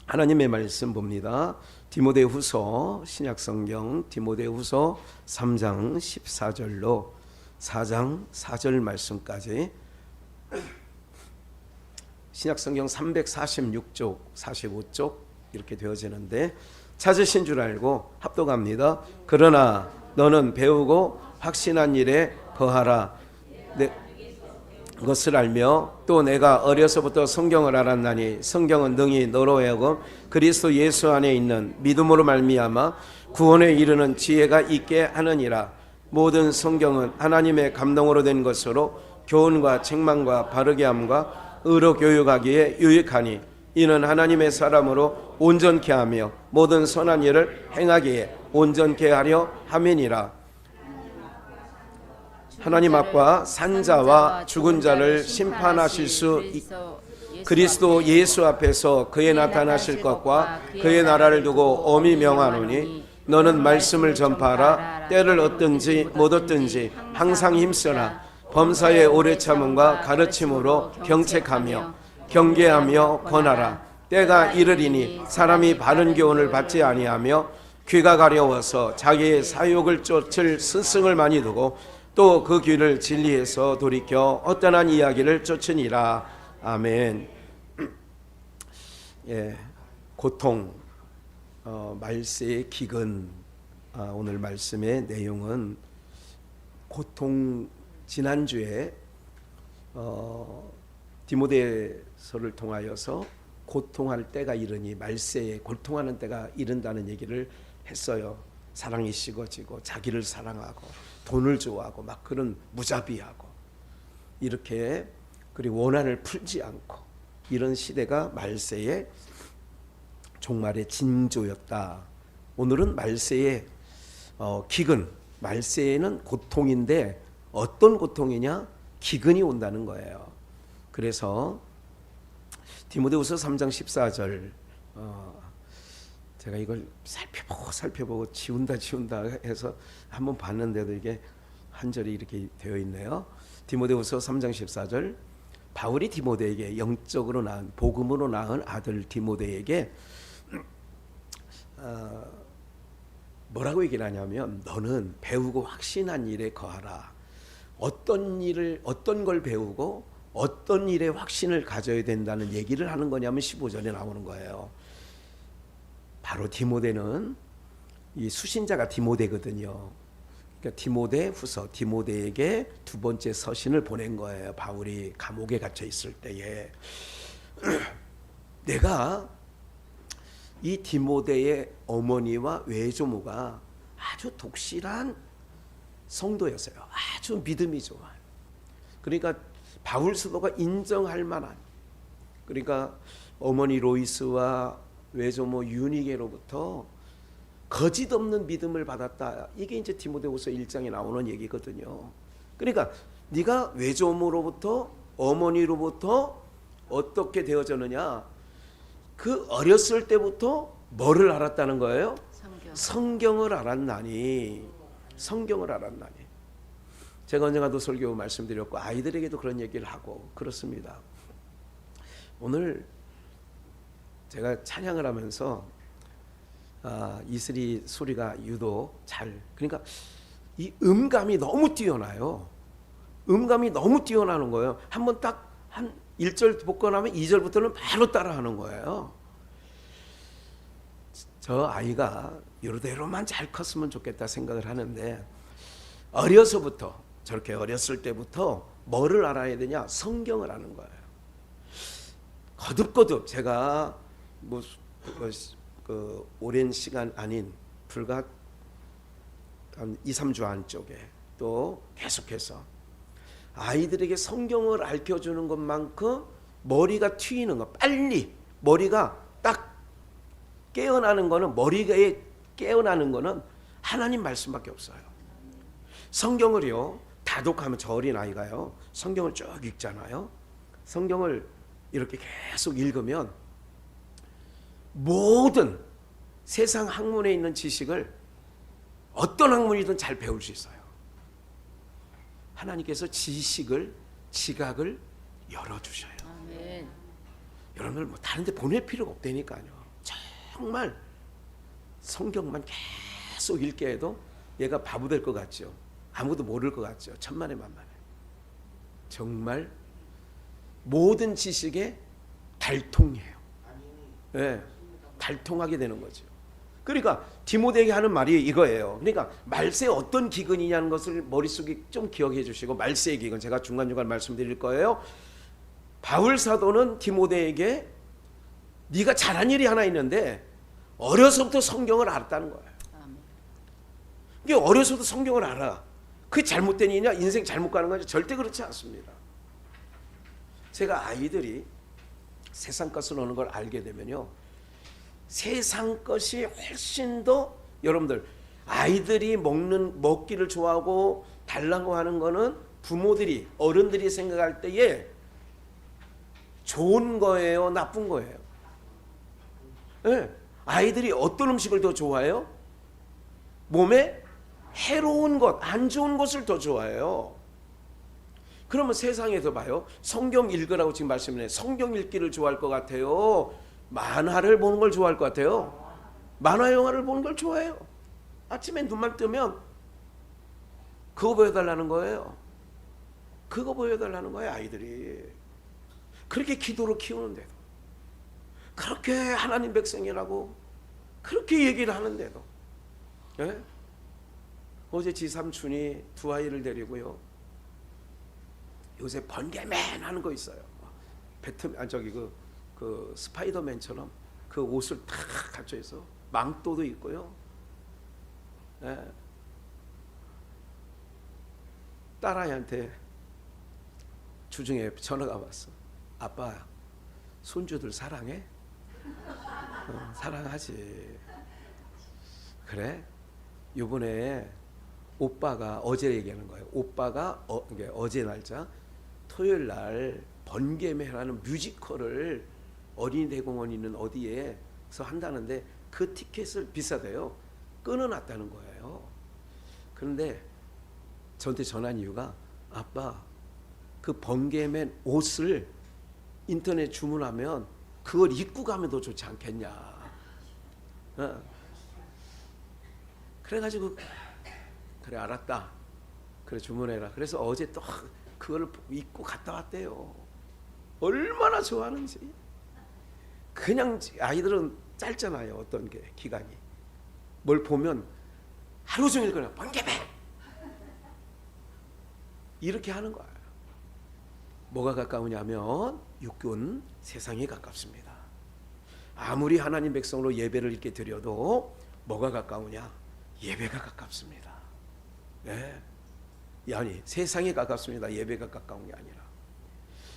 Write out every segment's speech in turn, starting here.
하나님의 말씀 봅니다. 디모데후서 신약성경 디모데후서 3장 14절로 4장 4절 말씀까지 신약성경 346쪽 45쪽 이렇게 되어지는데 찾으신 줄 알고 합독합니다. 그러나 너는 배우고 확신한 일에 거하라. 그것을 알며 또 내가 어려서부터 성경을 알았나니 성경은 능히 너로 하여금 그리스도 예수 안에 있는 믿음으로 말미암아 구원에 이르는 지혜가 있게 하느니라. 모든 성경은 하나님의 감동으로 된 것으로 교훈과 책망과 바르게 함과 의로 교육하기에 유익하니 이는 하나님의 사람으로 온전케 하며 모든 선한 일을 행하기에 온전케 하려 함이니라. 하나님 앞과 산자와 죽은 자를 심판하실 수 그리스도 예수 앞에서 그의 나타나실 것과 그의 나라를 두고 엄히 명하노니 너는 말씀을 전파하라. 때를 얻든지 못 얻든지 항상 힘쓰라. 범사의 오래 참음과 가르침으로 경책하며 경계하며 권하라. 때가 이르리니 사람이 바른 교훈을 받지 아니하며 귀가 가려워서 자기의 사욕을 쫓을 스승을 많이 두고 또 그 귀를 진리에서 돌이켜 어떠한 이야기를 쫓으니라. 아멘. 예, 고통, 말세의 기근. 오늘 말씀의 내용은 고통. 지난주에 디모데서를 통하여서 고통할 때가 이르니 말세에 고통하는 때가 이른다는 얘기를 했어요. 사랑이 식어지고 자기를 사랑하고 돈을 좋아하고 막 그런 무자비하고 이렇게 그리고 원한을 풀지 않고 이런 시대가 말세의 종말의 징조였다. 오늘은 말세의 기근, 말세에는 고통인데 어떤 고통이냐? 기근이 온다는 거예요. 그래서 디모데후서 3장 14절 제가 이걸 살펴보고 지운다 해서 한번 봤는데도 이게 한 절이 이렇게 되어 있네요. 디모데후서 3장 14절 바울이 디모데에게 영적으로 낳은 복음으로 낳은 아들 디모데에게 뭐라고 얘기를 하냐면 너는 배우고 확신한 일에 거하라. 어떤 걸 배우고 어떤 일에 확신을 가져야 된다는 얘기를 하는 거냐면 15절에 나오는 거예요. 바로 디모데는 이 수신자가 디모데거든요. 그러니까 디모데후서 디모데에게 두 번째 서신을 보낸 거예요. 바울이 감옥에 갇혀 있을 때에 내가 이 디모데의 어머니와 외조모가 아주 독실한 성도였어요. 아주 믿음이 좋아요. 그러니까 바울 스도가 인정할 만한, 그러니까 어머니 로이스와 외조모 유니게로부터 거짓 없는 믿음을 받았다. 이게 이제 디모데후서 1장에 나오는 얘기거든요. 그러니까 네가 외조모로부터 어머니로부터 어떻게 되어졌느냐? 그 어렸을 때부터 뭐를 알았다는 거예요? 성경을 알았나니. 성경을 알았나니. 제가 언젠가도 설교 말씀드렸고 아이들에게도 그런 얘기를 하고 그렇습니다. 오늘 제가 찬양을 하면서 이슬이 소리가 유독 그러니까 이 음감이 너무 뛰어나요. 음감이 너무 뛰어나는 거예요. 한번 딱 한 1절 듣고 나면 2절부터는 바로 따라하는 거예요. 저 아이가 이러대로만 잘 컸으면 좋겠다 생각을 하는데 어려서부터 저렇게 어렸을 때부터 뭐를 알아야 되냐? 성경을 아는 거예요. 거듭거듭 제가 오랜 시간 아닌 불과 한 2, 3주 안쪽에 또 계속해서 아이들에게 성경을 알려주는 것만큼 머리가 튀는 거 빨리 머리가 딱 깨어나는 거는 머리가 깨어나는 거는 하나님 말씀밖에 없어요. 성경을요 다독하면 저 어린 아이가요 성경을 쭉 읽잖아요. 성경을 이렇게 계속 읽으면 모든 세상 학문에 있는 지식을 어떤 학문이든 잘 배울 수 있어요. 하나님께서 지각을 열어주셔요. 아멘. 여러분들 뭐 다른 데 보낼 필요가 없다니까요. 정말 성경만 계속 읽게 해도 얘가 바보 될 것 같죠. 아무도 모를 것 같죠. 천만에 만만해. 정말 모든 지식에 달통해요. 네, 달통하게 되는 거죠. 그러니까 디모데에게 하는 말이 이거예요. 그러니까 말세에 어떤 기근이냐는 것을 머릿속에 좀 기억해 주시고, 말세의 기근 제가 중간중간 말씀드릴 거예요. 바울 사도는 디모데에게 네가 잘한 일이 하나 있는데 어려서부터 성경을 알았다는 거예요. 이게 어려서부터 성경을 알아. 그게 잘못된 일이냐, 인생 잘못 가는 거냐? 절대 그렇지 않습니다. 제가 아이들이 세상 것을 어느 걸 알게 되면요, 세상 것이 훨씬 더, 여러분들 아이들이 먹기를 좋아하고 달라고 하는 거는 부모들이, 어른들이 생각할 때에 좋은 거예요, 나쁜 거예요? 네. 아이들이 어떤 음식을 더 좋아해요? 몸에 해로운 것, 안 좋은 것을 더 좋아해요. 그러면 세상에서 봐요. 성경 읽으라고 지금 말씀해. 성경 읽기를 좋아할 것 같아요? 만화를 보는 걸 좋아할 것 같아요? 만화 영화를 보는 걸 좋아해요. 아침에 눈만 뜨면 그거 보여달라는 거예요. 그거 보여달라는 거예요, 아이들이. 그렇게 기도로 키우는데도, 그렇게 하나님 백성이라고 그렇게 얘기를 하는데도, 예? 어제 지삼촌이 두 아이를 데리고요, 요새 번개맨 하는 거 있어요. 그 스파이더맨처럼 그 옷을 탁 갖춰 있어. 망토도 있고요. 예. 딸아이한테 주중에 전화가 왔어. 아빠, 손주들 사랑해? 사랑하지. 그래? 요번에 오빠가, 어제 얘기하는 거예요. 오빠가 어제 날짜 토요일 날 번개맨이라는 뮤지컬을 어린이 대공원 있는 어디에서 한다는데 그 티켓을, 비싸대요, 끊어놨다는 거예요. 그런데 저한테 전화한 이유가, 아빠 그 번개맨 옷을 인터넷 주문하면 그걸 입고 가면 더 좋지 않겠냐. 그래가지고 그래 알았다, 그래 주문해라. 그래서 어제 또 그걸 입고 갔다 왔대요. 얼마나 좋아하는지. 그냥 아이들은 짧잖아요, 어떤 게 기간이. 뭘 보면 하루 종일 그냥 번개맨 이렇게 하는 거예요. 뭐가 가까우냐면 육군, 세상에 가깝습니다. 아무리 하나님 백성으로 예배를 이렇게 드려도 뭐가 가까우냐? 예배가 가깝습니다. 네. 아니, 세상에 가깝습니다. 예배가 가까운 게 아니라.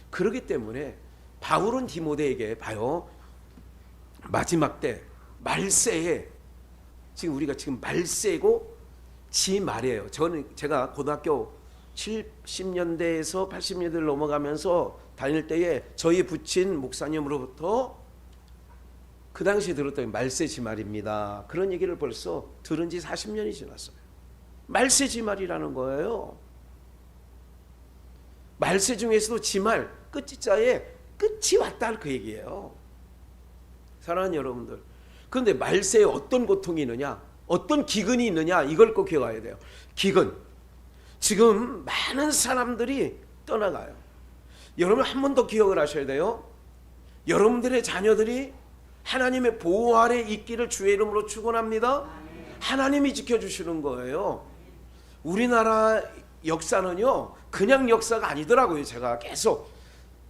그렇기 때문에 바울은 디모데에게 봐요, 마지막 때 말세에, 지금 우리가 지금 말세고 지 말이에요. 제가 고등학교 70년대에서 80년대를 넘어가면서 다닐 때에 저희 부친 목사님으로부터 그 당시에 들었던 말세 지말입니다, 그런 얘기를 벌써 들은 지 40년이 지났어요. 말세 지말이라는 거예요. 말세 중에서도 지말, 끝자에 끝이 왔다, 그 얘기예요. 사랑하는 여러분들, 그런데 말세에 어떤 고통이 있느냐, 어떤 기근이 있느냐, 이걸 꼭 기억해야 돼요. 기근, 지금 많은 사람들이 떠나가요. 여러분 한 번 더 기억을 하셔야 돼요. 여러분들의 자녀들이 하나님의 보호 아래 있기를 주의 이름으로 축원합니다. 하나님이 지켜주시는 거예요. 우리나라 역사는요, 그냥 역사가 아니더라고요. 제가 계속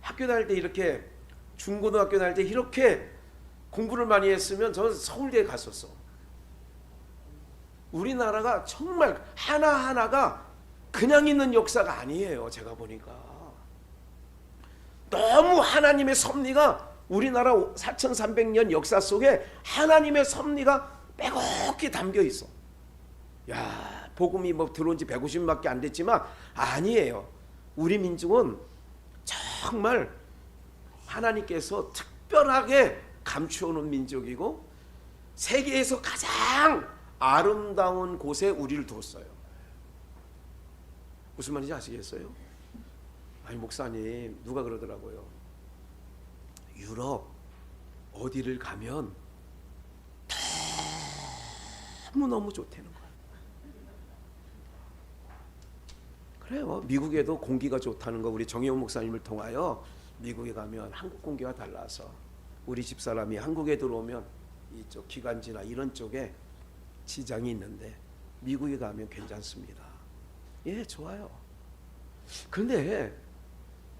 학교 다닐 때, 이렇게 중고등학교 다닐 때 이렇게 공부를 많이 했으면 저는 서울대에 갔었어. 우리나라가 정말 하나하나가 그냥 있는 역사가 아니에요. 제가 보니까 너무 하나님의 섭리가, 우리나라 4300년 역사 속에 하나님의 섭리가 빼곡히 담겨 있어. 야, 복음이 뭐 들어온 지 150년밖에 안 됐지만 아니에요. 우리 민족은 정말 하나님께서 특별하게 감추어 놓은 민족이고, 세계에서 가장 아름다운 곳에 우리를 뒀어요. 무슨 말인지 아시겠어요? 아니 목사님, 누가 그러더라고요. 유럽 어디를 가면 너무너무 좋다는 거예요. 그래요. 미국에도 공기가 좋다는 거 우리 정혜원 목사님을 통하여 미국에 가면 한국 공기와 달라서 우리 집사람이 한국에 들어오면 이쪽 기관지나 이런 쪽에 지장이 있는데 미국에 가면 괜찮습니다. 예, 좋아요. 그런데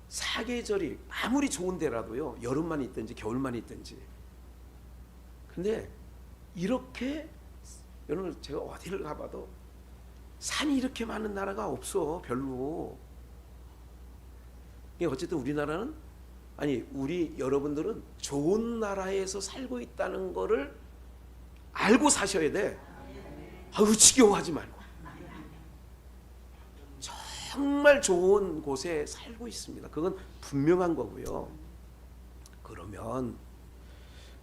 사계절이 아무리 좋은 데라도요, 여름만 있든지 겨울만 있든지, 근데 이렇게 여러분 제가 어디를 가봐도 산이 이렇게 많은 나라가 없어. 별로. 어쨌든 우리나라는, 아니 우리 여러분들은 좋은 나라에서 살고 있다는 거를 알고 사셔야 돼. 아유, 지겨워하지 말고 정말 좋은 곳에 살고 있습니다. 그건 분명한 거고요. 그러면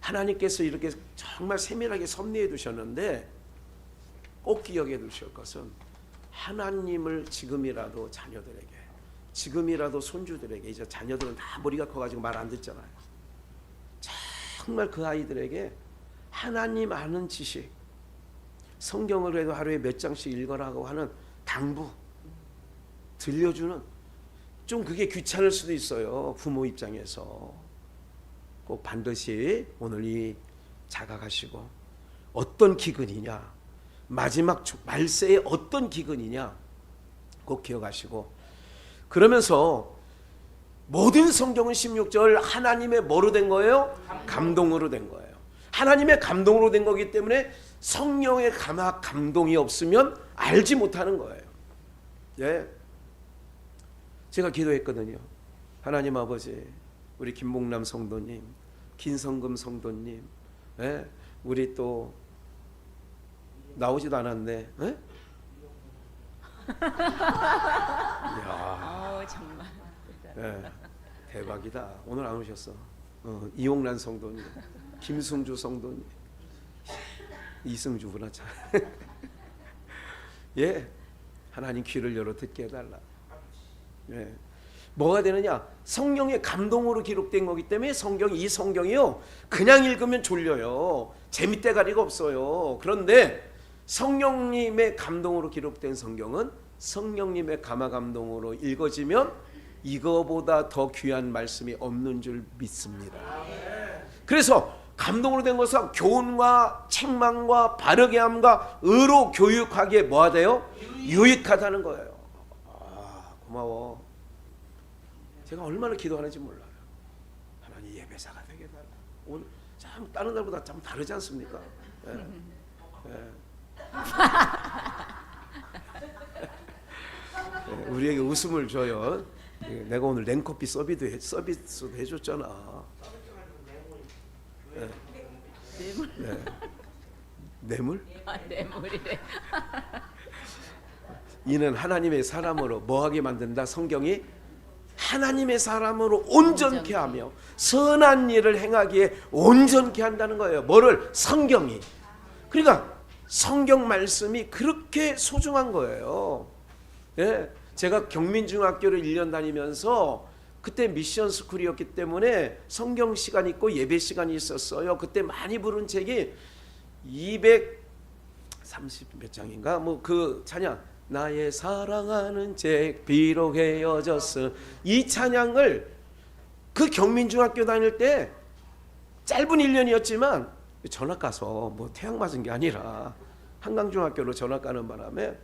하나님께서 이렇게 정말 세밀하게 섭리해 두셨는데 꼭 기억해 두실 것은, 하나님을 지금이라도 자녀들에게, 지금이라도 손주들에게, 이제 자녀들은 다 머리가 커가지고 말 안 듣잖아요. 정말 그 아이들에게 하나님 아는 지식, 성경을 해도 하루에 몇 장씩 읽어라고 하는 당부 들려주는, 좀 그게 귀찮을 수도 있어요. 부모 입장에서. 꼭 반드시 오늘 이 자각하시고, 어떤 기근이냐, 마지막 말세의 어떤 기근이냐 꼭 기억하시고, 그러면서 모든 성경은 16절 하나님의 뭐로 된 거예요? 감동으로 된 거예요. 하나님의 감동으로 된 거기 때문에 성령의 감동이 없으면 알지 못하는 거예요. 예, 제가 기도했거든요. 하나님 아버지, 우리 김봉남 성도님, 김성금 성도님, 예? 우리 또 나오지도 않았네. 예? 이야, 정말. 예, 대박이다. 오늘 안 오셨어. 이용란 성도님, 김승주 성도님, 이승주구나. 예, 하나님 귀를 열어 듣게 해달라. 예. 뭐가 되느냐? 성령의 감동으로 기록된 거기 때문에 이 성경이요, 그냥 읽으면 졸려요. 재밌대가리가 없어요. 그런데 성령님의 감동으로 기록된 성경은 성령님의 감동으로 읽어지면 이거보다 더 귀한 말씀이 없는 줄 믿습니다. 그래서 감동으로 된 것은 교훈과 책망과 바르게 함과 의로 교육하기에 뭐가 돼요? 유익하다는 거예요. 아, 고마워. 제가 얼마나 기도하는지 몰라요. 하나님 예배사가 되게 달라. 오늘 참 다른 날보다 참 다르지 않습니까? 예. 예. 예, 우리에게 웃음을 줘요. 내가 오늘 냉커피 서비스도 해줬잖아. 예. 뇌물? 예. 뇌물? 뇌물이래. 이는 하나님의 사람으로 뭐하게 만든다? 성경이 하나님의 사람으로 온전케 하며 선한 일을 행하기에 온전케 한다는 거예요. 뭐를? 성경이. 그러니까 성경 말씀이 그렇게 소중한 거예요. 예, 제가 경민중학교를 1년 다니면서 그때 미션 스쿨이었기 때문에 성경 시간 있고 예배 시간이 있었어요. 그때 많이 부른 책이 230 몇 장인가? 뭐 그 찬양, 나의 사랑하는 책 비록 헤어졌어, 이 찬양을 그 경민중학교 다닐 때 짧은 1년이었지만 전학 가서 뭐 태양 맞은 게 아니라 한강중학교로 전학 가는 바람에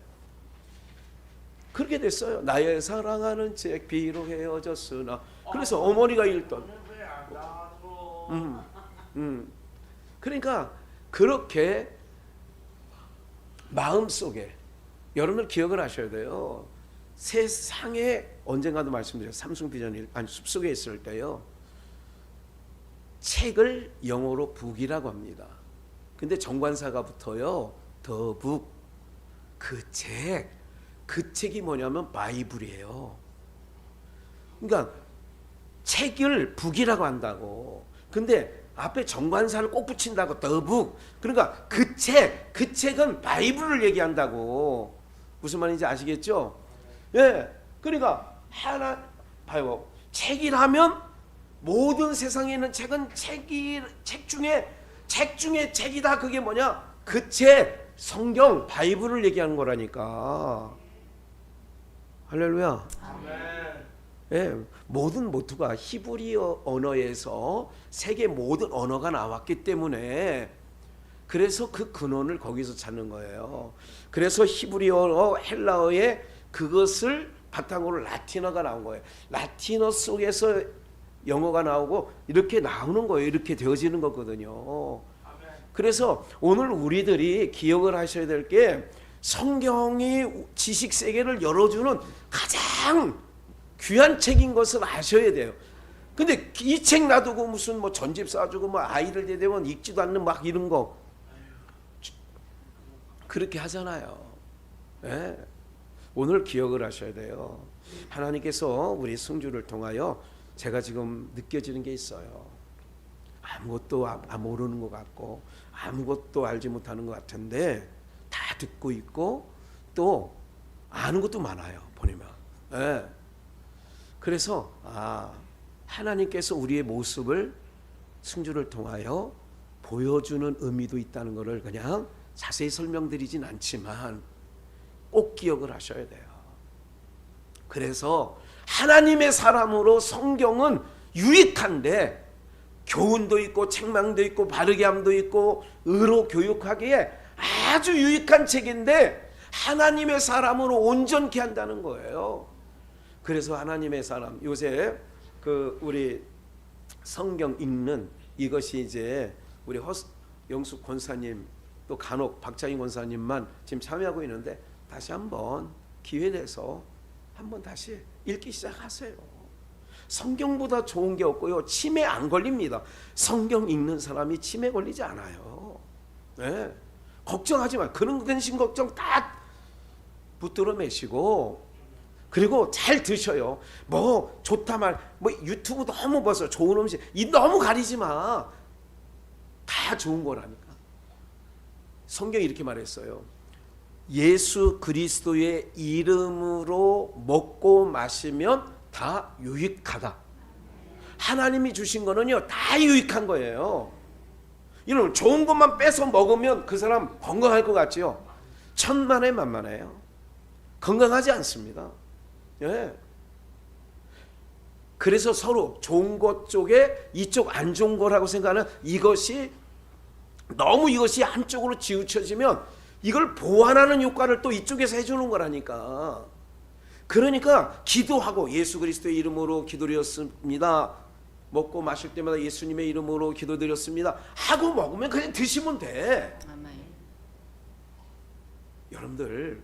그렇게 됐어요. 나의 사랑하는 책 비록 헤어졌으나. 그래서 어머니가 읽던 그러니까 그렇게 마음속에 여러분들 기억을 하셔야 돼요. 세상에 언젠가도 말씀드려요. 삼성비전 숲속에 있을 때요, 책을 영어로 북이라고 합니다. 근데 정관사가 붙어요. 더 북. 그 책이 뭐냐면 바이블이에요. 그러니까 책을 북이라고 한다고. 근데 앞에 정관사를 꼭 붙인다고, 더 북. 그러니까 그 책은 바이블을 얘기한다고. 무슨 말인지 아시겠죠? 예. 그러니까 봐요. 책이라면 모든 세상에 있는 책은 책 중에 책이다. 그게 뭐냐? 그 책, 성경 바이블을 얘기하는 거라니까. 할렐루야. 예, 모든 모토가 히브리어 언어에서 세계 모든 언어가 나왔기 때문에 그래서 그 근원을 거기서 찾는 거예요. 그래서 히브리어, 헬라어에 그것을 바탕으로 라틴어가 나온 거예요. 라틴어 속에서 영어가 나오고 이렇게 나오는 거예요. 이렇게 되어지는 거거든요. 그래서 오늘 우리들이 기억을 하셔야 될 게 성경이 지식 세계를 열어주는 가장 귀한 책인 것을 아셔야 돼요. 근데 이 책 놔두고 무슨 뭐 전집 사주고 뭐 아이들 대대면 읽지도 않는 막 이런 거 그렇게 하잖아요. 네. 오늘 기억을 하셔야 돼요. 하나님께서 우리 승주를 통하여 제가 지금 느껴지는 게 있어요. 아무것도 모르는 것 같고 아무것도 알지 못하는 것 같은데 다 듣고 있고 또 아는 것도 많아요. 보니면. 네. 그래서 하나님께서 우리의 모습을 승주를 통하여 보여주는 의미도 있다는 것을 그냥 자세히 설명드리진 않지만 꼭 기억을 하셔야 돼요. 그래서 하나님의 사람으로 성경은 유익한데 교훈도 있고 책망도 있고 바르게 함도 있고 의로 교육하기에 아주 유익한 책인데 하나님의 사람으로 온전케 한다는 거예요. 그래서 하나님의 사람 요새 우리 성경 읽는 이것이 이제 우리 영숙 권사님 또 간혹 박창희 권사님만 지금 참여하고 있는데 다시 한번 기회 내서 한번 다시 읽기 시작하세요. 성경보다 좋은 게 없고요. 치매 안 걸립니다. 성경 읽는 사람이 치매 걸리지 않아요. 네. 걱정하지 마. 그런 근심 걱정 다 붙들어 매시고 그리고 잘 드셔요. 뭐 좋다 뭐 유튜브 너무 봐서 좋은 음식 이 너무 가리지 마. 다 좋은 거라니까. 성경이 이렇게 말했어요. 예수 그리스도의 이름으로 먹고 마시면 다 유익하다. 하나님이 주신 거는요 다 유익한 거예요. 이런 좋은 것만 뺏어 먹으면 그 사람 건강할 것 같지요? 천만에 만만해요. 건강하지 않습니다. 예. 그래서 서로 좋은 것 쪽에 이쪽 안 좋은 거라고 생각하는 이것이 너무 이것이 한쪽으로 치우쳐지면 이걸 보완하는 효과를 또 이쪽에서 해주는 거라니까. 그러니까 기도하고 예수 그리스도의 이름으로 기도드렸습니다. 먹고 마실 때마다 예수님의 이름으로 기도드렸습니다. 하고 먹으면 그냥 드시면 돼. 아멘. 여러분들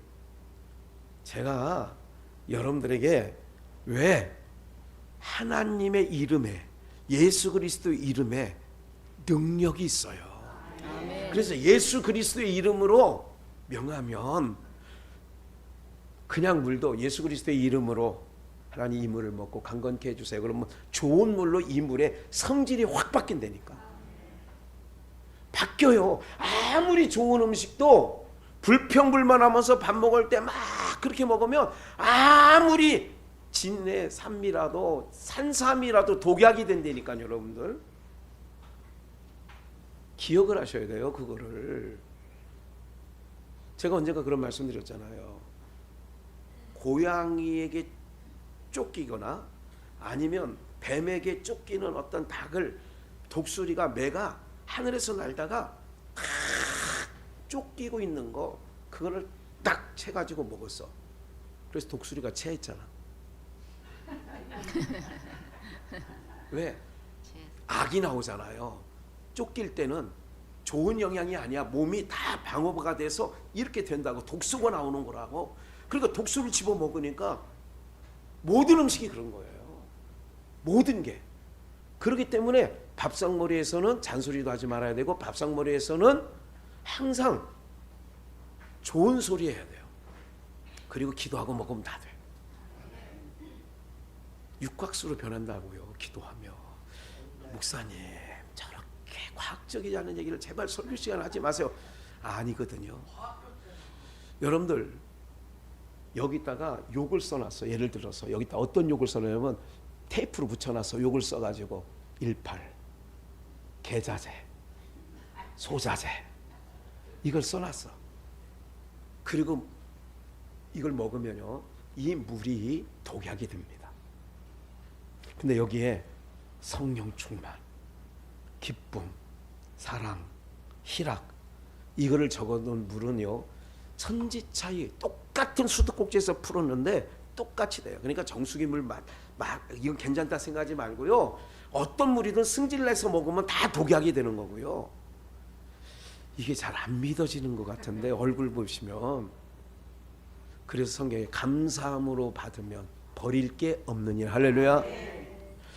제가 여러분들에게 왜 하나님의 이름에 예수 그리스도의 이름에 능력이 있어요. 아멘. 그래서 예수 그리스도의 이름으로 명하면 그냥 물도 예수 그리스도의 이름으로 하나님 이 물을 먹고 강건케 해주세요. 그러면 좋은 물로 이 물의 성질이 확 바뀐다니까. 바뀌어요. 아무리 좋은 음식도 불평불만하면서 밥 먹을 때 막 그렇게 먹으면 아무리 진내 산미라도 산삼이라도 독약이 된다니까요. 여러분들 기억을 하셔야 돼요. 그거를 제가 언젠가 그런 말씀 드렸잖아요. 고양이에게 쫓기거나 아니면 뱀에게 쫓기는 어떤 닭을 독수리가 매가 하늘에서 날다가 탁 쫓기고 있는 거 그거를 딱 채가지고 먹었어. 그래서 독수리가 체했잖아. 왜? 악이 나오잖아요. 쫓길 때는 좋은 영향이 아니야. 몸이 다 방어가 돼서 이렇게 된다고. 독소가 나오는 거라고. 그러니까 독소를 집어 먹으니까 모든 음식이 그런 거예요. 모든 게. 그렇기 때문에 밥상머리에서는 잔소리도 하지 말아야 되고 밥상머리에서는 항상 좋은 소리 해야 돼요. 그리고 기도하고 먹으면 다 돼. 육각수로 변한다고요. 기도하며. 목사님 저렇게 과학적이지 않은 얘기를 제발 설교 시간 하지 마세요. 아니거든요. 여러분들 여기다가 욕을 써놨어. 예를 들어서 여기다 어떤 욕을 써냐면 테이프로 붙여놨어. 욕을 써가지고 18 개자재 소자재 이걸 써놨어. 그리고 이걸 먹으면요, 이 물이 독약이 됩니다. 근데 여기에 성령 충만, 기쁨, 사랑, 희락, 이거를 적어놓은 물은요, 천지 차이, 똑같은 수도꼭지에서 풀었는데 똑같이 돼요. 그러니까 정수기 물 이건 괜찮다 생각하지 말고요, 어떤 물이든 승질내서 먹으면 다 독약이 되는 거고요. 이게 잘 안 믿어지는 것 같은데 얼굴 보시면, 그래서 성경에 감사함으로 받으면 버릴 게 없느니, 할렐루야.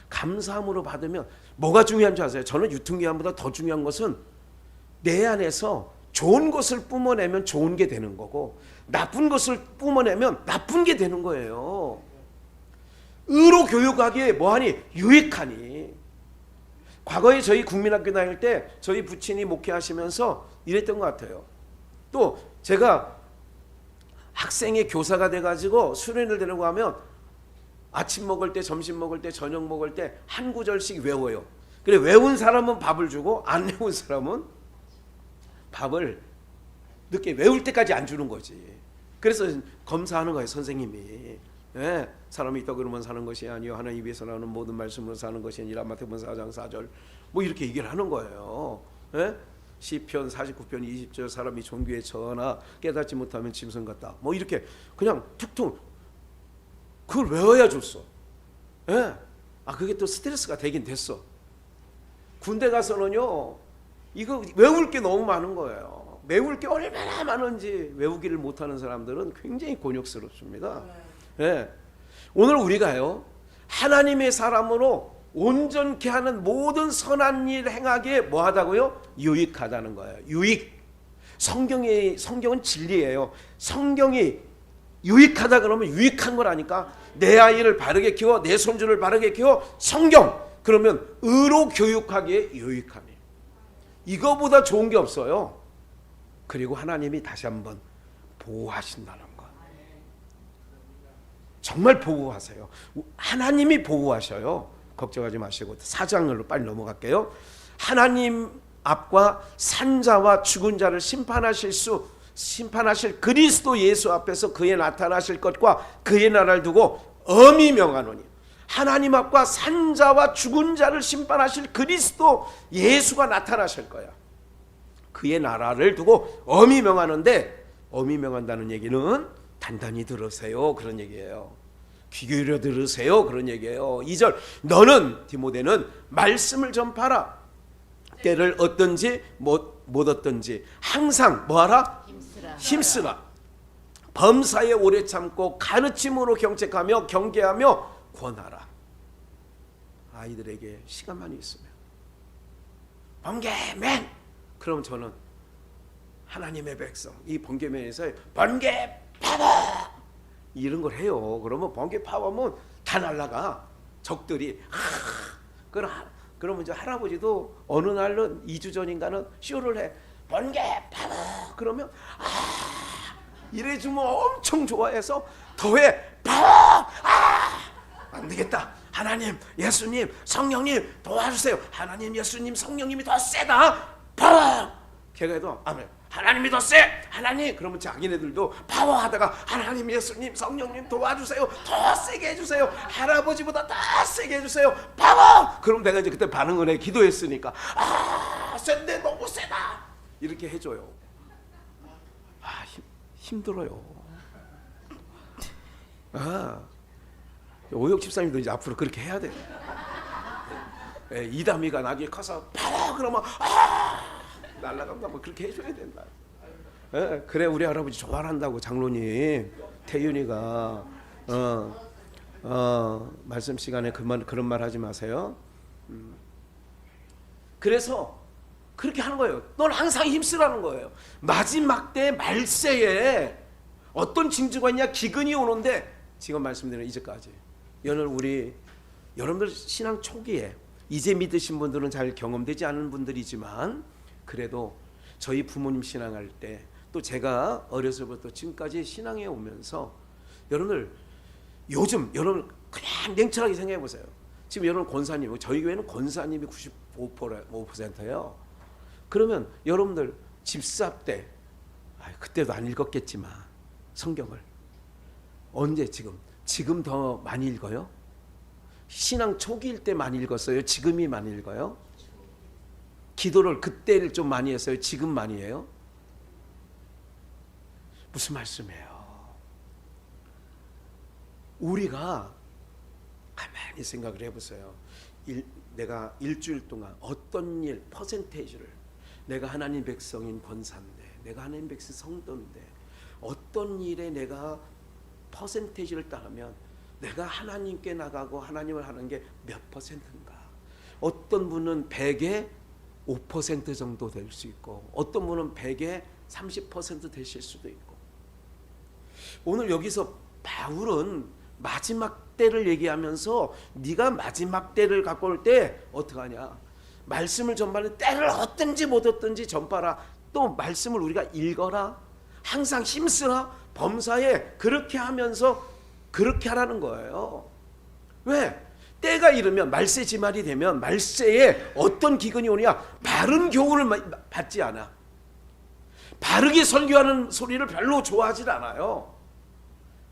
감사함으로 받으면 뭐가 중요한 줄 아세요? 저는 유통기한보다 더 중요한 것은 내 안에서 좋은 것을 뿜어내면 좋은 게 되는 거고, 나쁜 것을 뿜어내면 나쁜 게 되는 거예요. 의로 교육하기에 뭐하니? 유익하니. 과거에 저희 국민학교 다닐 때 저희 부친이 목회하시면서 이랬던 것 같아요. 또 제가 학생의 교사가 돼가지고 수련을 되려고 하면 아침 먹을 때, 점심 먹을 때, 저녁 먹을 때 한 구절씩 외워요. 그래, 외운 사람은 밥을 주고 안 외운 사람은 밥을 늦게 외울 때까지 안 주는 거지. 그래서 검사하는 거예요, 선생님이. 예, 사람이 있다 그러면 사는 것이 아니요 하나님 입에서 나오는 모든 말씀으로 사는 것이 아니라, 마태복음 4장 4절 뭐 이렇게 얘기를 하는 거예요. 예? 시편 49편 20절 사람이 존귀에 처하나 깨닫지 못하면 짐승 같다. 뭐 이렇게 그냥 툭툭 그걸 외워야 줬어. 예? 그게 또 스트레스가 되긴 됐어. 군대 가서는요, 이거 외울 게 너무 많은 거예요. 외울 게 얼마나 많은지 외우기를 못하는 사람들은 굉장히 곤욕스럽습니다. 예. 오늘 우리가요, 하나님의 사람으로 온전케 하는 모든 선한 일 행하기에 뭐하다고요? 유익하다는 거예요. 유익. 성경은 진리예요. 성경이 유익하다 그러면 유익한 거라니까. 내 아이를 바르게 키워, 내 손주를 바르게 키워, 성경. 그러면 의로 교육하기에 유익하니. 이거보다 좋은 게 없어요. 그리고 하나님이 다시 한번 보호하신다는 것. 정말 보호하세요. 하나님이 보호하셔요. 걱정하지 마시고 4장으로 빨리 넘어갈게요. 하나님 앞과 산자와 죽은 자를 심판하실 그리스도 예수 앞에서 그의 나타나실 것과 그의 나라를 두고 엄히 명하노니. 하나님 앞과 산자와 죽은 자를 심판하실 그리스도 예수가 나타나실 거야. 그의 나라를 두고 엄히 명하는데, 엄히 명한다는 얘기는 단단히 들으세요, 그런 얘기예요. 귀 기울여 들으세요, 그런 얘기예요. 2절, 너는 디모데는 말씀을 전파라. 때를 얻든지 못 얻든지 항상 뭐하라? 힘쓰라. 범사에 오래 참고 가르침으로 경책하며 경계하며 권하라. 아이들에게 시간만 있으면 번개맨, 그럼 저는 하나님의 백성, 이 번개맨에서 번개 파워 이런 걸 해요. 그러면 번개 파워면 다 날라가. 적들이. 그러면 이제 할아버지도 어느 날은 2주 전인가는 쇼를 해. 번개 파워. 그러면 이래주면 엄청 좋아해서 더해. 파워. 안 되겠다. 하나님, 예수님, 성령님 도와주세요. 하나님, 예수님, 성령님이 더 세다. 파워. 걔가 해도 아멘. 하나님이 더 세. 하나님. 그러면 자기네들도 파워 하다가 하나님, 예수님, 성령님 도와주세요. 더 세게 해주세요. 할아버지보다 더 세게 해주세요. 파워. 그럼 내가 이제 그때 반응을 해. 기도했으니까. 센데 너무 세다. 이렇게 해줘요. 힘들어요. 오혁 집사님도 이제 앞으로 그렇게 해야 돼. 이담이가 나중에 커서 파워 그러면 날라간다. 뭐 그렇게 해줘야 된다. 그래 우리 할아버지 좋아한다고. 장로님 태윤이가 말씀 시간에 그런 말 하지 마세요. 그래서 그렇게 하는 거예요. 넌 항상 힘쓰라는 거예요. 마지막 때 말세에 어떤 징조가 있냐? 기근이 오는데, 지금 말씀드리는 이제까지 여러분들 신앙 초기에 이제 믿으신 분들은 잘 경험되지 않은 분들이지만, 그래도 저희 부모님 신앙할 때, 또 제가 어려서부터 지금까지 신앙에 오면서 여러분 그냥 냉철하게 생각해 보세요. 지금 여러분 권사님, 저희 교회는 권사님이 95%예요. 그러면 여러분들 집사 때 그때도 안 읽었겠지만 성경을 언제 지금 더 많이 읽어요? 신앙 초기일 때 많이 읽었어요? 지금이 많이 읽어요? 기도를 그때를 좀 많이 했어요? 지금 많이 해요? 무슨 말씀이에요? 우리가 가만히 생각을 해보세요. 내가 일주일 동안 어떤 일 퍼센테이지를, 내가 하나님 백성인 권사인데, 내가 하나님 백성 성도인데 어떤 일에 내가 퍼센테이지를 따르면 내가 하나님께 나가고 하나님을 하는 게 몇 퍼센트인가. 어떤 분은 100에 5% 정도 될 수 있고, 어떤 분은 100에 30% 되실 수도 있고. 오늘 여기서 바울은 마지막 때를 얘기하면서 네가 마지막 때를 갖고 올 때 어떡하냐, 말씀을 전파하는 때를 얻든지 못 얻든지 전파라. 또 말씀을 우리가 읽어라, 항상 힘쓰라, 범사에 그렇게 하면서 그렇게 하라는 거예요. 왜? 때가 이르면, 말세 지말이 되면 말세에 어떤 기근이 오냐, 바른 교훈을 받지 않아. 바르게 설교하는 소리를 별로 좋아하지 않아요.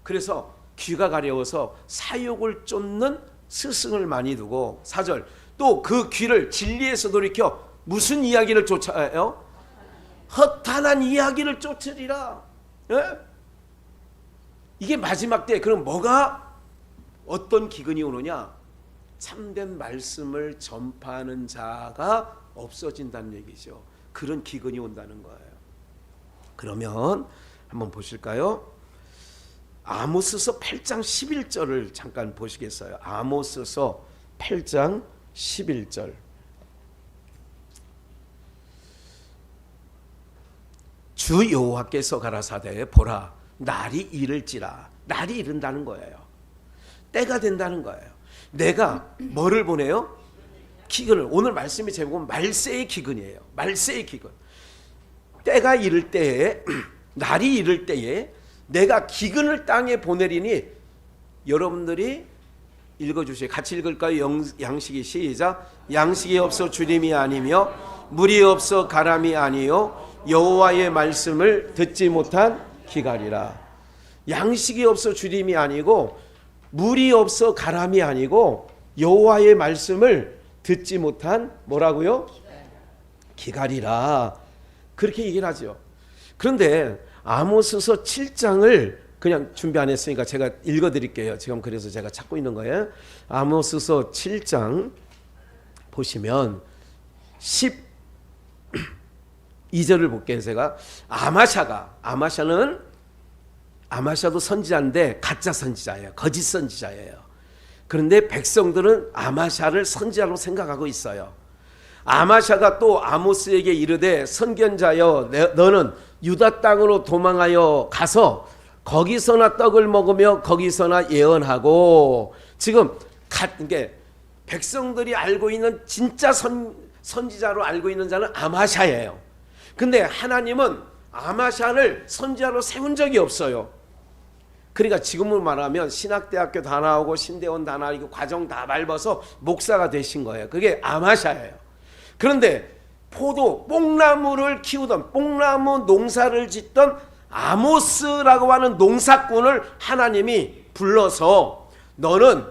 그래서 귀가 가려워서 사욕을 쫓는 스승을 많이 두고, 4절, 또 그 귀를 진리에서 돌이켜 무슨 이야기를 쫓아요? 허탄한 이야기를 쫓으리라. 예? 이게 마지막 때. 그럼 뭐가, 어떤 기근이 오느냐? 참된 말씀을 전파하는 자가 없어진다는 얘기죠. 그런 기근이 온다는 거예요. 그러면 한번 보실까요? 아모스서 8장 11절을 잠깐 보시겠어요? 아모스서 8장 11절. 주 여호와께서 가라사대, 보라 날이 이를지라. 날이 이른다는 거예요. 때가 된다는 거예요. 내가 뭐를 보내요? 기근을. 오늘 말씀의 제목은 말세의 기근이에요. 말세의 기근. 때가 이를 때에, 날이 이를 때에 내가 기근을 땅에 보내리니, 여러분들이 읽어주세요. 같이 읽을까요? 양식이 시작. 양식이 없어 주림이 아니며 물이 없어 가람이 아니요 여호와의 말씀을 듣지 못한 기갈이라. 양식이 없어 주림이 아니고 물이 없어 가람이 아니고 여호와의 말씀을 듣지 못한 뭐라고요? 기갈이라. 그렇게 얘기를 하죠. 그런데 아모스서 7장을 그냥 준비 안 했으니까 제가 읽어드릴게요. 지금 그래서 제가 찾고 있는 거예요. 아모스서 7장 보시면 12절을 볼게요. 제가 아마샤도 선지자인데 가짜 선지자예요. 거짓 선지자예요. 그런데 백성들은 아마샤를 선지자로 생각하고 있어요. 아마샤가 또 아모스에게 이르되, 선견자여 너는 유다 땅으로 도망하여 가서 거기서나 떡을 먹으며 거기서나 예언하고. 지금 이게 백성들이 알고 있는 진짜 선지자로 알고 있는 자는 아마샤예요. 근데 하나님은 아마샤를 선지자로 세운 적이 없어요. 그러니까 지금으로 말하면 신학대학교 다 나오고 신대원 다 나오고 과정 다 밟아서 목사가 되신 거예요. 그게 아마샤예요. 그런데 뽕나무를 키우던, 뽕나무 농사를 짓던 아모스라고 하는 농사꾼을 하나님이 불러서, 너는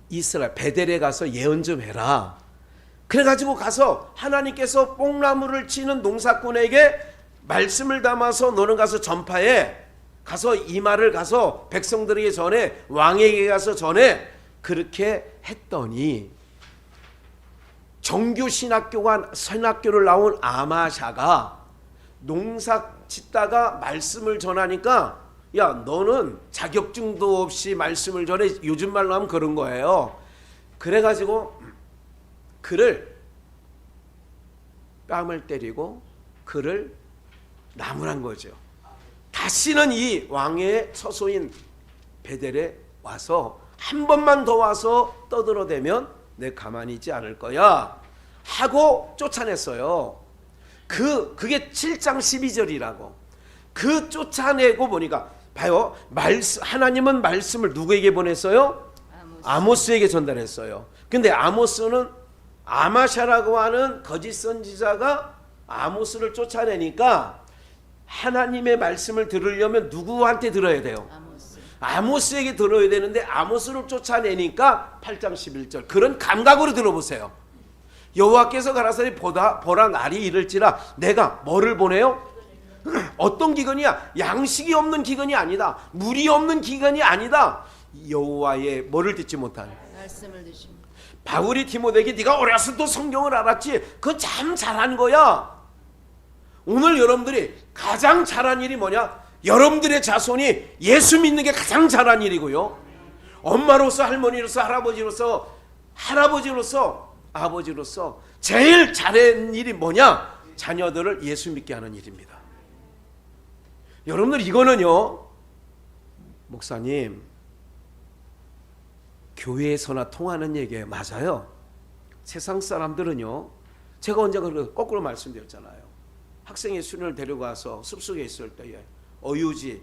이스라엘 베델에 가서 예언 좀 해라. 그래가지고 가서 하나님께서 뽕나무를 치는 농사꾼에게 말씀을 담아서 너는 가서 전파해. 가서 이 말을 가서 백성들에게 전해, 왕에게 가서 전해. 그렇게 했더니 정규 신학교를 나온 아마샤가 농사 짓다가 말씀을 전하니까, 야 너는 자격증도 없이 말씀을 전해. 요즘 말로 하면 그런 거예요. 그래가지고 그를 뺨을 때리고 그를 나무란 거죠. 다시는 이 왕의 처소인 베델에 와서 한 번만 더 와서 떠들어대면 내 가만히 있지 않을 거야 하고 쫓아냈어요. 그게 7장 12절이라고. 그 쫓아내고 보니까 봐요. 하나님은 말씀을 누구에게 보냈어요? 아모스에게 전달했어요. 근데 아모스는 아마샤라고 하는 거짓 선지자가 아모스를 쫓아내니까 하나님의 말씀을 들으려면 누구한테 들어야 돼요? 아모스. 아모스에게 들어야 되는데 아모스를 쫓아내니까 8장 11절 그런 감각으로 들어보세요. 여호와께서 가라사대 보라 날이 이를지라 내가 뭐를 보내요? 어떤 기근이야? 양식이 없는 기근이 아니다. 물이 없는 기근이 아니다. 여호와의 뭐를 듣지 못한 말씀을 드십니다. 바울이 디모데에게 네가 어렸을 때 성경을 알았지? 그건 참 잘한 거야. 오늘 여러분들이 가장 잘한 일이 뭐냐? 여러분들의 자손이 예수 믿는 게 가장 잘한 일이고요. 엄마로서 할머니로서 할아버지로서 아버지로서 제일 잘한 일이 뭐냐? 자녀들을 예수 믿게 하는 일입니다. 여러분들 이거는요, 목사님 교회에서나 통하는 얘기예요. 맞아요. 세상 사람들은요, 제가 언제 거꾸로 말씀드렸잖아요. 학생의 수련을 데려가서 숲속에 있을 때에 어유지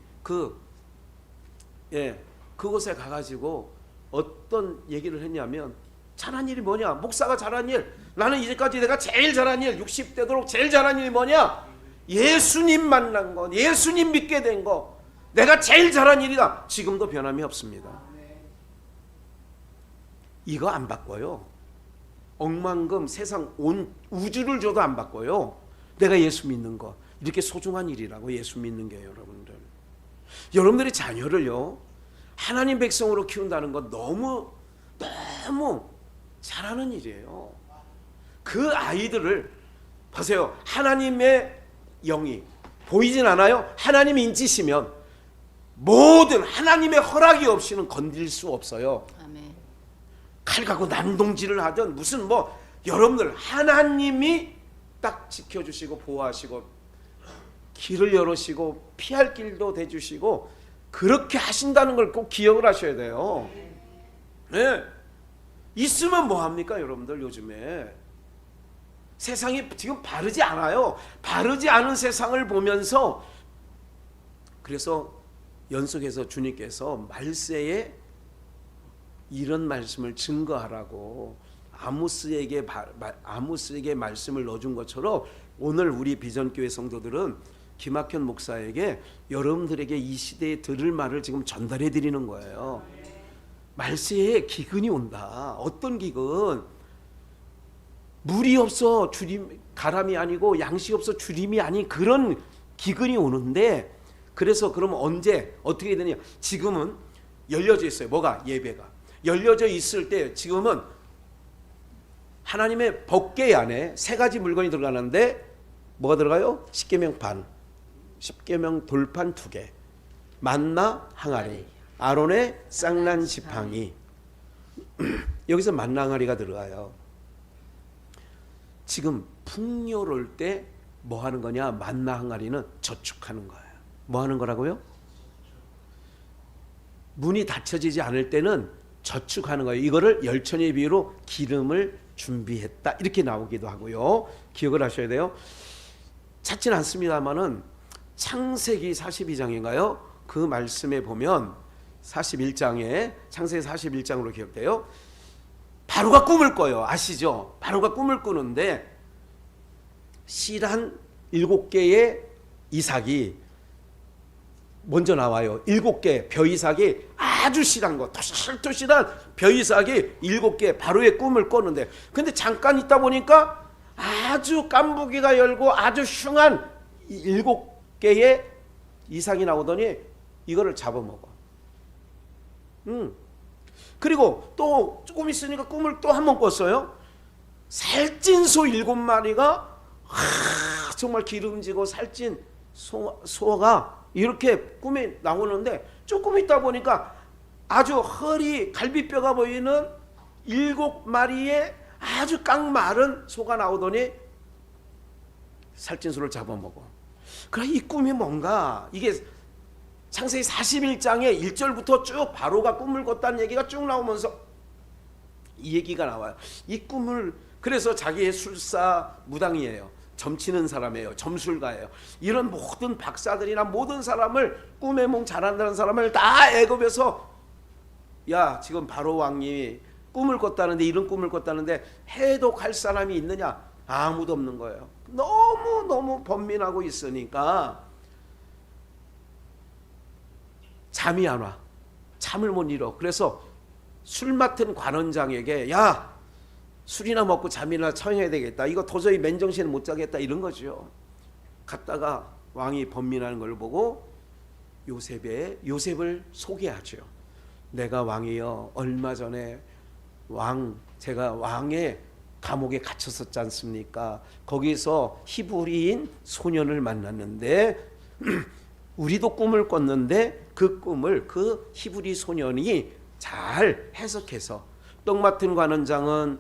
그곳에 가가지고 어떤 얘기를 했냐면, 잘한 일이 뭐냐? 목사가 잘한 일, 나는 이제까지 내가 제일 잘한 일, 60대 되도록 제일 잘한 일이 뭐냐? 예수님 만난 것, 예수님 믿게 된 것, 내가 제일 잘한 일이다. 지금도 변함이 없습니다. 이거 안 바꿔요. 억만금 세상 온 우주를 줘도 안 바꿔요. 내가 예수 믿는 거, 이렇게 소중한 일이라고, 예수 믿는 게. 여러분들이 자녀를요, 하나님 백성으로 키운다는 건 너무 잘하는 일이에요. 그 아이들을 보세요. 하나님의 영이 보이진 않아요. 하나님이 인치시면 모든 하나님의 허락이 없이는 건들 수 없어요. 아멘. 칼 갖고 난동질을 하든 무슨 여러분들 하나님이 딱 지켜주시고 보호하시고 길을 열으시고 피할 길도 대주시고 그렇게 하신다는 걸 꼭 기억을 하셔야 돼요. 네. 있으면 뭐합니까 여러분들? 요즘에 세상이 지금 바르지 않아요. 바르지 않은 세상을 보면서, 그래서 연속해서 주님께서 말세에 이런 말씀을 증거하라고 아모스에게 말씀을 넣어준 것처럼, 오늘 우리 비전교회 성도들은 김학현 목사에게 여러분들에게 이 시대에 들을 말을 지금 전달해 드리는 거예요. 말세에 기근이 온다. 어떤 기근? 물이 없어 가람이 아니고 양식 없어 주림이 아닌 그런 기근이 오는데, 그래서 그러면 언제 어떻게 되냐? 지금은 열려져 있어요. 뭐가? 예배가 열려져 있을 때 지금은 하나님의 법궤 안에 세 가지 물건이 들어가는데 뭐가 들어가요? 십계명 반, 십계명 돌판 2개, 만나 항아리, 아론의 쌍난 지팡이. 여기서 만나 항아리가 들어가요. 지금 풍요로울 때 뭐 하는 거냐? 만나 항아리는 저축하는 거예요. 뭐 하는 거라고요? 문이 닫혀지지 않을 때는 저축하는 거예요. 이거를 열천의 비유로 기름을 준비했다, 이렇게 나오기도 하고요. 기억을 하셔야 돼요. 찾지는 않습니다만은 창세기 42장인가요? 그 말씀에 보면 41장에 창세기 41장으로 기억돼요. 바로가 꿈을 꿔요. 아시죠? 바로가 꿈을 꾸는데 실한 7개의 이삭이 먼저 나와요. 7개 벼이삭이 아주 실한 거, 토실토실한 벼이삭이 7개 바로의 꿈을 꿨는데, 근데 잠깐 있다 보니까 아주 깐부기가 열고 아주 흉한 7개의 이삭이 나오더니 이거를 잡아먹어. 그리고 또 조금 있으니까 꿈을 또 한 번 꿨어요. 살찐 소 7마리가 정말 기름지고 살찐 소가 이렇게 꿈에 나오는데, 조금 있다 보니까 아주 허리 갈비뼈가 보이는 7마리의 아주 깡마른 소가 나오더니 살찐 소를 잡아먹어. 그래, 이 꿈이 뭔가, 이게 창세기 41장에 1절부터 쭉 바로가 꿈을 꿨다는 얘기가 쭉 나오면서 이 얘기가 나와요. 이 꿈을, 그래서 자기의 술사 무당이에요. 점치는 사람이에요. 점술가예요. 이런 모든 박사들이나 모든 사람을, 꿈의 몽 잘한다는 사람을 다 애굽에서, 야, 지금 바로 왕이 꿈을 꿨다는데, 이런 꿈을 꿨다는데 해독할 사람이 있느냐? 아무도 없는 거예요. 너무 번민하고 있으니까 잠이 안 와. 잠을 못 이뤄. 그래서 술 맡은 관원장에게 야, 술이나 먹고 잠이나 청해야 되겠다. 이거 도저히 맨정신에 못 자겠다. 이런 거죠. 갔다가 왕이 번민하는 걸 보고 요셉을 소개하죠. 내가 왕이여, 얼마 전에 제가 왕의 감옥에 갇혔었지 않습니까? 거기서 히브리인 소년을 만났는데 우리도 꿈을 꿨는데 그 꿈을 그 히브리 소년이 잘 해석해서 떡 맡은 관원장은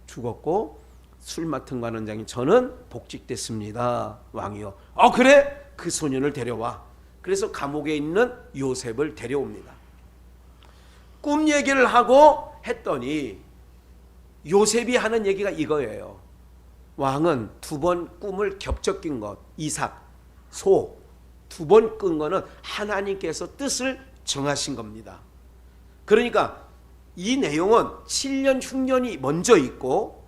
죽었고 술 맡은 관원장이 저는 복직됐습니다. 왕이요. 그래? 그 소년을 데려와. 그래서 감옥에 있는 요셉을 데려옵니다. 꿈 얘기를 하고 했더니 요셉이 하는 얘기가 이거예요. 왕은 2번 꿈을 겹쳐 낀 것, 이삭, 소 2번 끈 거는 하나님께서 뜻을 정하신 겁니다. 그러니까 이 내용은 7년 흉년이 먼저 있고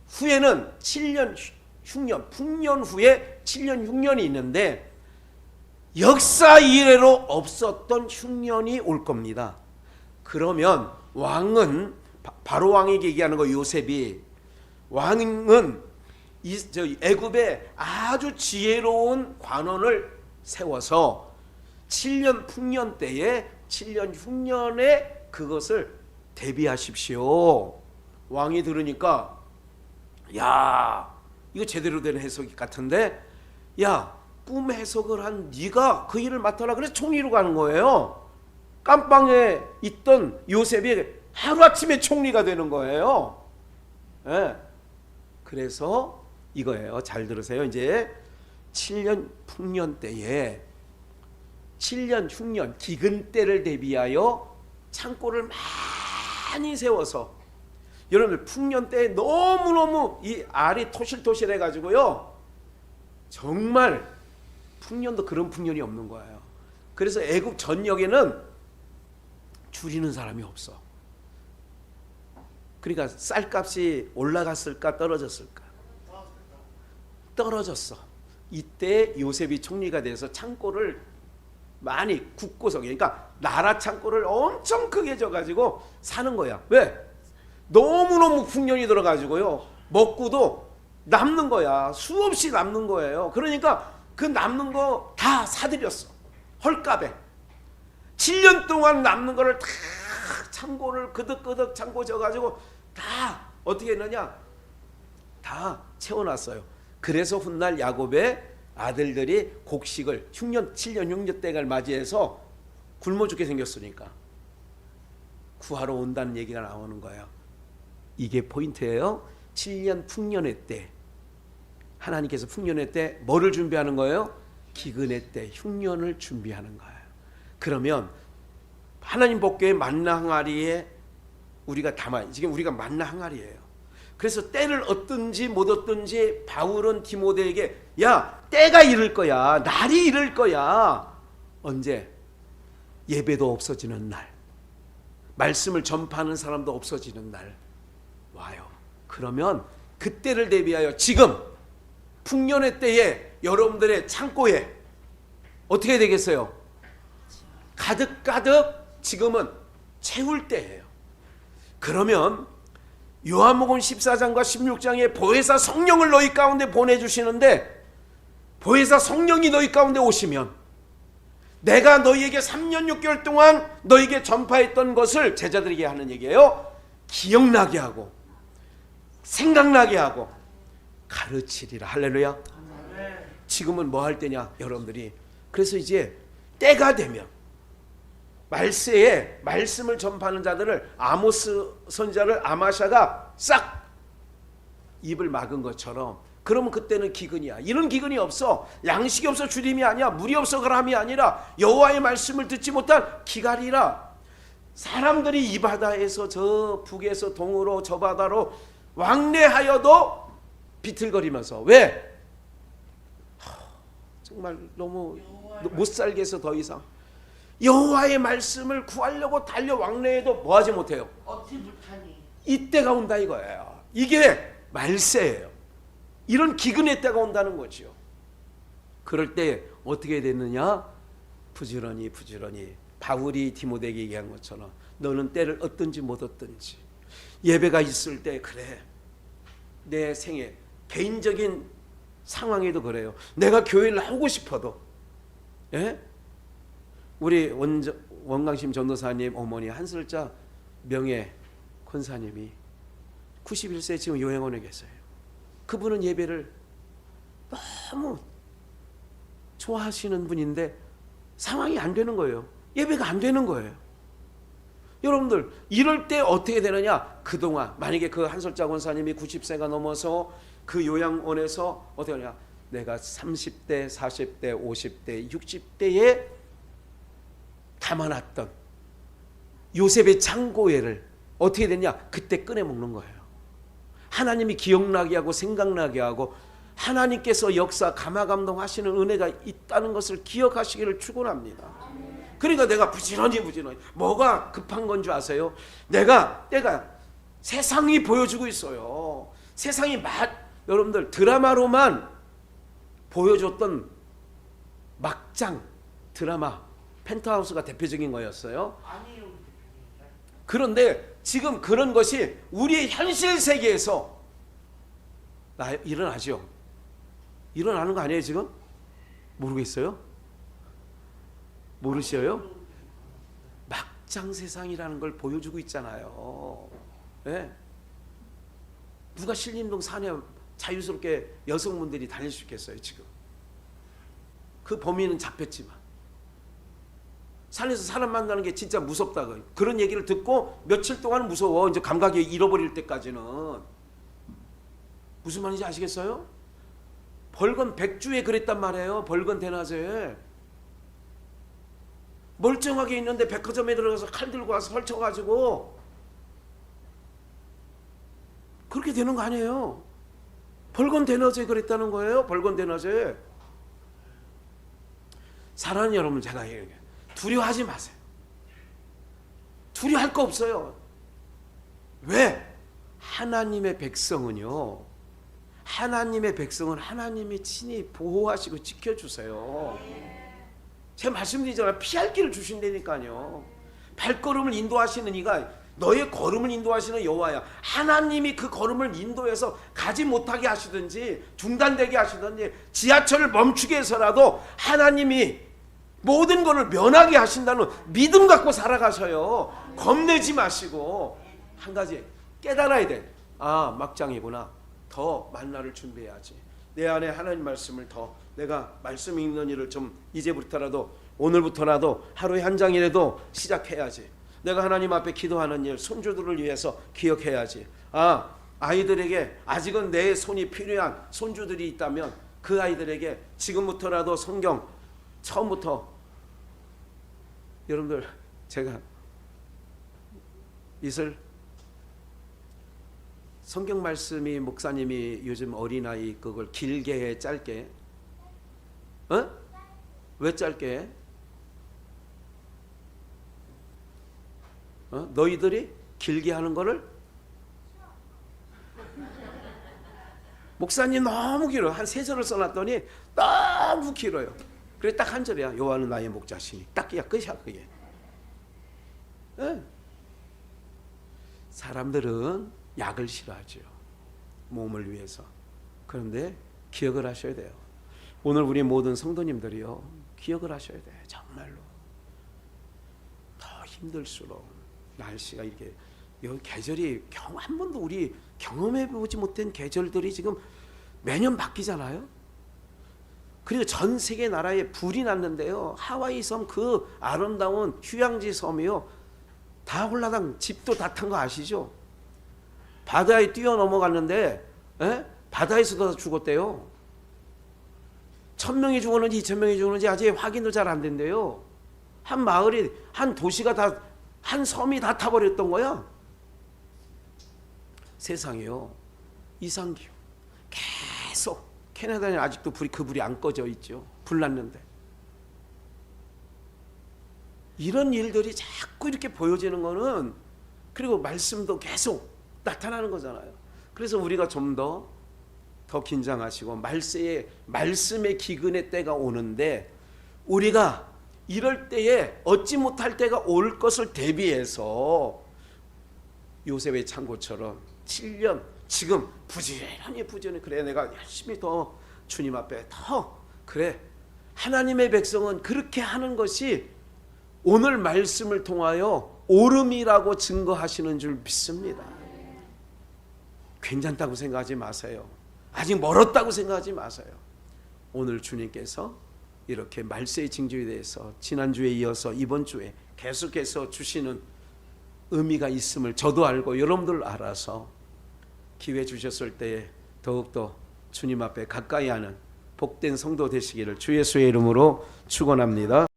후에는 7년 흉년, 풍년 후에 7년 흉년이 있는데 역사 이래로 없었던 흉년이 올 겁니다. 그러면 왕은 바로 왕에게 얘기하는 거 요셉이 왕은 애굽에 아주 지혜로운 관원을 세워서 7년 풍년 때에 7년 흉년에 그것을 대비하십시오. 왕이 들으니까 야, 이거 제대로 된 해석이 같은데 야, 꿈 해석을 한 네가 그 일을 맡아라. 그래서 총리로 가는 거예요. 깜방에 있던 요셉이 하루아침에 총리가 되는 거예요. 네. 그래서 이거예요. 잘 들으세요. 이제 7년 풍년 때에 7년 흉년 기근 때를 대비하여 창고를 많이 세워서 여러분들 풍년 때에 너무너무 이 알이 토실토실해 가지고요. 정말 풍년도 그런 풍년이 없는 거예요. 그래서 애국 전역에는 줄이는 사람이 없어. 그러니까 쌀값이 올라갔을까 떨어졌을까? 떨어졌어. 이때 요셉이 총리가 돼서 창고를 많이 굳고서, 그러니까 나라 창고를 엄청 크게 져가지고 사는 거야. 왜? 너무너무 풍년이 들어가지고요. 먹고도 남는 거야. 수없이 남는 거예요. 그러니까 그 남는 거 다 사들였어. 헐값에. 7년 동안 남는 거를 다 창고를 그득그득 창고 져가지고 다 어떻게 했느냐? 다 채워놨어요. 그래서 훗날 야곱의 아들들이 곡식을 7년 흉년 때를 맞이해서 굶어 죽게 생겼으니까 구하러 온다는 얘기가 나오는 거예요. 이게 포인트예요. 7년 풍년의 때 하나님께서 풍년의 때 뭐를 준비하는 거예요? 기근의 때 흉년을 준비하는 거예요. 그러면 하나님 복교의 만나 항아리에 우리가 지금 우리가 만나 항아리예요. 그래서 때를 얻든지 못 얻든지 바울은 디모데에게 야, 때가 이를 거야. 날이 이를 거야. 언제? 예배도 없어지는 날, 말씀을 전파하는 사람도 없어지는 날 와요. 그러면 그때를 대비하여 지금 풍년의 때에 여러분들의 창고에 어떻게 되겠어요? 가득가득 지금은 채울 때예요. 그러면 요한복음 14장과 16장에 보혜사 성령을 너희 가운데 보내주시는데 보혜사 성령이 너희 가운데 오시면 내가 너희에게 3년 6개월 동안 너희에게 전파했던 것을 제자들에게 하는 얘기예요. 기억나게 하고 생각나게 하고 가르치리라. 할렐루야. 지금은 뭐 할 때냐 여러분들이. 그래서 이제 때가 되면 말세에 말씀을 전파하는 자들을 아모스 선지자를 아마샤가 싹 입을 막은 것처럼, 그러면 그때는 기근이야. 이런 기근이 없어. 양식이 없어 주림이 아니야. 물이 없어 그람이 아니라 여호와의 말씀을 듣지 못한 기갈이라. 사람들이 이 바다에서 저 북에서 동으로 저 바다로 왕래하여도 비틀거리면서 왜? 정말 너무 못 살게 해서 더 이상 여호와의 말씀을 구하려고 달려 왕래해도 뭐하지 못해요. 얻지 못하니 이때가 온다 이거예요. 이게 말세예요. 이런 기근의 때가 온다는 거죠. 그럴 때 어떻게 됐느냐? 부지런히 바울이 디모데에게 얘기한 것처럼 너는 때를 얻든지 못 얻든지 예배가 있을 때 그래. 내 생애 개인적인 상황에도 그래요. 내가 교회를 나오고 싶어도 예? 우리 원강심 전도사님 어머니 한슬자 명예 권사님이 91세 지금 요양원에 계세요. 그분은 예배를 너무 좋아하시는 분인데 상황이 안 되는 거예요. 예배가 안 되는 거예요. 여러분들 이럴 때 어떻게 되느냐? 그동안 만약에 그 한솔자 권사님이 90세가 넘어서 그 요양원에서 어떻게 하냐? 내가 30대, 40대, 50대, 60대에 담아놨던 요셉의 창고회를 어떻게 됐냐? 그때 꺼내 먹는 거예요. 하나님이 기억나게 하고 생각나게 하고 하나님께서 역사 감화감동하시는 은혜가 있다는 것을 기억하시기를 축원합니다. 그러니까 내가 부지런히 뭐가 급한 건 줄 아세요? 내가 세상이 보여주고 있어요. 세상이 여러분들 드라마로만 보여줬던 막장 드라마 펜트하우스가 대표적인 거였어요. 그런데 지금 그런 것이 우리의 현실 세계에서 일어나죠. 일어나는 거 아니에요 지금? 모르겠어요? 모르셔요? 막장 세상이라는 걸 보여주고 있잖아요. 네? 누가 신림동 산에 자유스럽게 여성분들이 다닐 수 있겠어요 지금? 그 범인은 잡혔지만 산에서 사람 만나는 게 진짜 무섭다. 그런 얘기를 듣고 며칠 동안 무서워. 이제 감각이 잃어버릴 때까지는. 무슨 말인지 아시겠어요? 벌건 백주에 그랬단 말이에요. 벌건 대낮에. 멀쩡하게 있는데 백화점에 들어가서 칼 들고 와서 설쳐가지고 그렇게 되는 거 아니에요. 벌건 대낮에 그랬다는 거예요. 벌건 대낮에. 사랑하는 여러분, 제가 얘기해요. 두려워하지 마세요. 두려워할 거 없어요. 왜? 하나님의 백성은요, 하나님의 백성은 하나님이 친히 보호하시고 지켜주세요. 제가 말씀드리잖아요. 피할 길을 주신다니까요. 발걸음을 인도하시는 이가 너의 걸음을 인도하시는 여호와야. 하나님이 그 걸음을 인도해서 가지 못하게 하시든지 중단되게 하시든지 지하철을 멈추게 해서라도 하나님이 모든 것을 면하게 하신다는 믿음 갖고 살아가셔요. 겁내지 마시고. 한 가지 깨달아야 돼. 아, 막장이구나. 더 만나를 준비해야지. 내 안에 하나님 말씀을 더 내가 말씀 읽는 일을 좀 이제부터라도 오늘부터라도 하루에 한 장이라도 시작해야지. 내가 하나님 앞에 기도하는 일, 손주들을 위해서 기억해야지. 아, 아이들에게 아직은 내 손이 필요한 손주들이 있다면 그 아이들에게 지금부터라도 성경 처음부터. 여러분들, 제가 이슬 성경 말씀이 목사님이 요즘 어린아이 그걸 길게 해 짧게? 어? 왜 짧게 해? 너희들이 길게 하는 거를? 목사님 너무 길어요. 한 3절을 써놨더니 너무 길어요. 그래 딱 한 절이야. 여호와는 나의 목자시니. 딱 끝이야 그게. 네. 사람들은 약을 싫어하죠. 몸을 위해서. 그런데 기억을 하셔야 돼요. 오늘 우리 모든 성도님들이요, 기억을 하셔야 돼요. 정말로. 더 힘들수록 날씨가 이렇게 여기 계절이 한 번도 우리 경험해보지 못한 계절들이 지금 매년 바뀌잖아요. 그리고 전 세계 나라에 불이 났는데요, 하와이 섬 그 아름다운 휴양지 섬이요, 다 홀라당 집도 다 탄 거 아시죠? 바다에 뛰어넘어갔는데 바다에서도 죽었대요. 1000명이 죽었는지 2000명이 죽었는지 아직 확인도 잘 안 된대요. 한 마을이, 한 도시가 다, 한 섬이 다 타버렸던 거야. 세상이요, 이상기후 계속. 캐나다는 아직도 그 불이 안 꺼져 있죠. 불 났는데. 이런 일들이 자꾸 이렇게 보여지는 거는, 그리고 말씀도 계속 나타나는 거잖아요. 그래서 우리가 좀 더 긴장하시고 말씀의 기근의 때가 오는데 우리가 이럴 때에 얻지 못할 때가 올 것을 대비해서 요셉의 창고처럼 7년 지금 부지런히 그래 내가 열심히 더 주님 앞에 더 그래 하나님의 백성은 그렇게 하는 것이 오늘 말씀을 통하여 옳음이라고 증거하시는 줄 믿습니다. 괜찮다고 생각하지 마세요. 아직 멀었다고 생각하지 마세요. 오늘 주님께서 이렇게 말세의 징조에 대해서 지난주에 이어서 이번 주에 계속해서 주시는 의미가 있음을 저도 알고 여러분들 알아서 기회 주셨을 때에 더욱더 주님 앞에 가까이 하는 복된 성도 되시기를 주 예수의 이름으로 축원합니다.